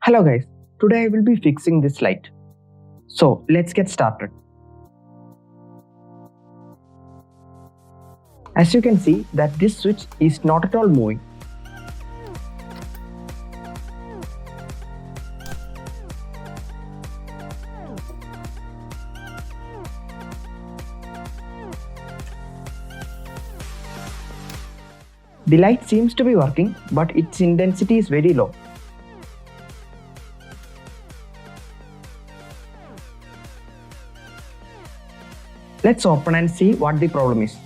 Hello guys, today I will be fixing this light. So let's get started. As you can see that this switch is not at all moving. The light seems to be working, but its intensity is very low. Let's open and see what the problem is.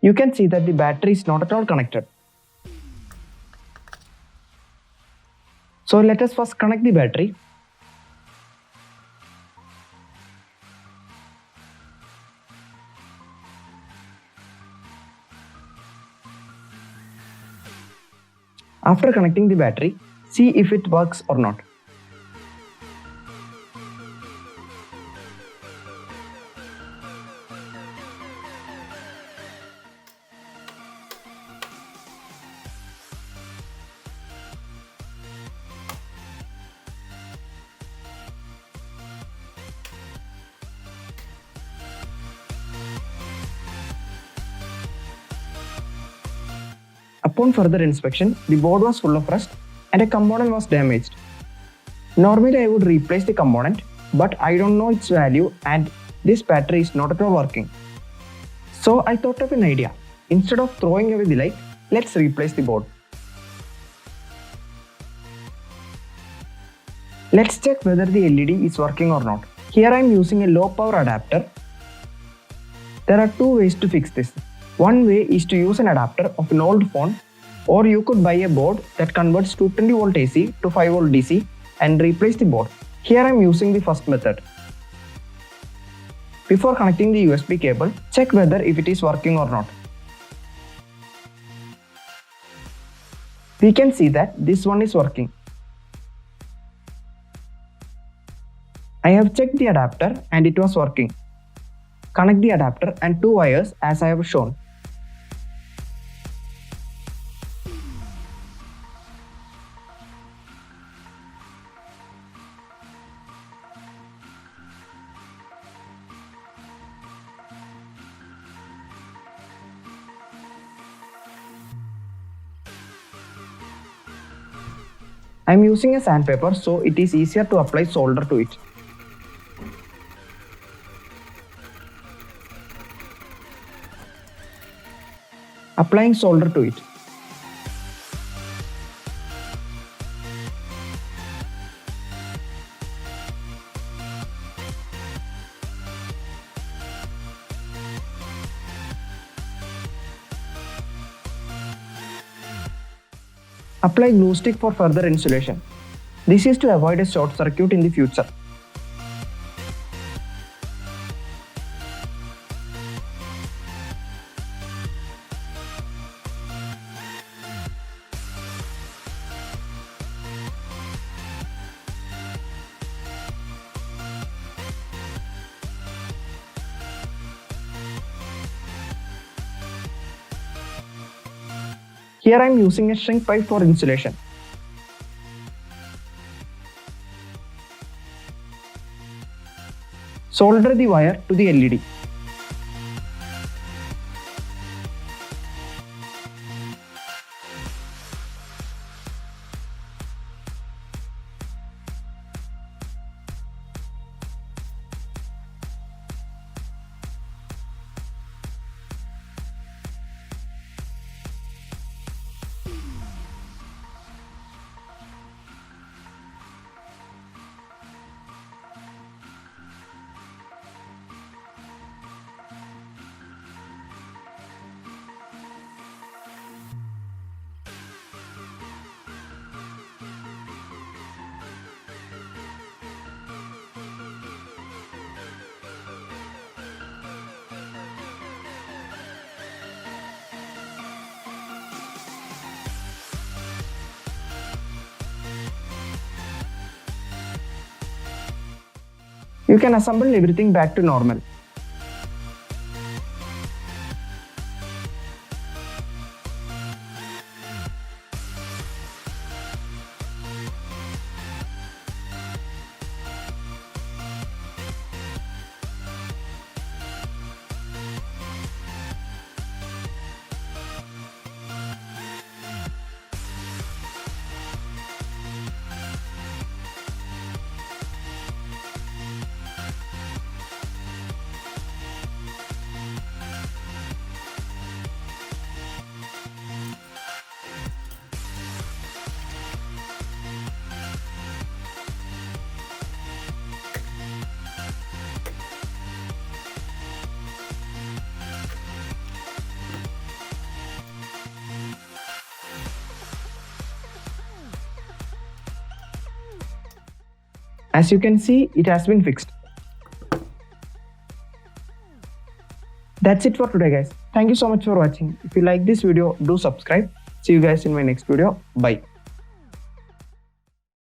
You can see that the battery is not at all connected. So let us first connect the battery. After connecting the battery, see if it works or not. Upon further inspection, the board was full of rust and a component was damaged. Normally I would replace the component, but I don't know its value and this battery is not at all working. So I thought of an idea. Instead of throwing away the light, let's replace the board. Let's check whether the LED is working or not. Here I am using a low power adapter. There are two ways to fix this. One way is to use an adapter of an old phone, or you could buy a board that converts 220 volt AC to 5 volt DC and replace the board. Here I am using the first method. Before connecting the USB cable, check whether if it is working or not. We can see that this one is working. I have checked the adapter and it was working. Connect the adapter and two wires as I have shown. I am using a sandpaper so it is easier to apply solder to it. Applying solder to it. Apply glue stick for further insulation. This is to avoid a short circuit in the future. Here I am using a shrink pipe for insulation. Solder the wire to the LED. You can assemble everything back to normal. As you can see, it has been fixed. That's it for today, guys. Thank you so much for watching. If you like this video, do subscribe. See you guys in my next video. Bye.